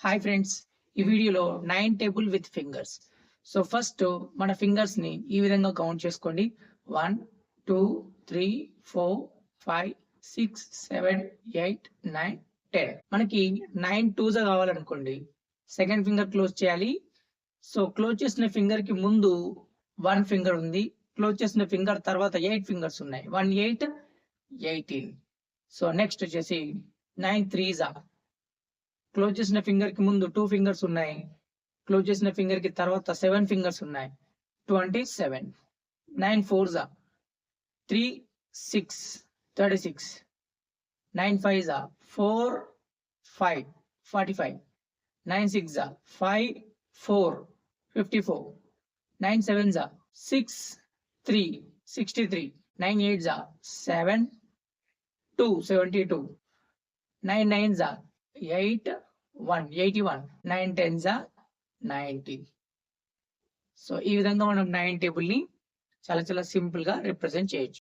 Hi friends, ఈ వీడియోలో 9 table with fingers. So first మన ఫింగర్స్ ని ఈ విధంగా కౌంట్ చేసుకోండి. 1 2 3 4 5 6 7 8 9 10. మనకి 9 2s కావాలనుకోండి, సెకండ్ ఫింగర్ క్లోజ్ చేయాలి. సో క్లోజ్ చేసిన ఫింగర్ కి ముందు 1 ఫింగర్ ఉంది, క్లోజ్ చేసిన ఫింగర్ తర్వాత 8 ఫింగర్స్ ఉన్నాయి. 1 8 18. సో నెక్స్ట్ వచ్చేసి 9 3s. క్లోజ్ చేసిన ఫింగర్ కి ముందు 2 ఫింగర్స్ ఉన్నాయి, క్లోజ్ చేసిన ఫింగర్ కి తర్వాత 7 ఫింగర్స్ ఉన్నాయి. 27. 9 4s 3 6 36. 9 5s 4 5 45. 9 6s 5 4 54. 9 7s 6 3 63. 9 8s 7 2 72. 9 9s 8 1 81. 9 10s 90. So ఈ విధంగా మనం 9 టేబుల్ ని చాలా సింపుల్ గా రిప్రజెంట్ చేయొచ్చు.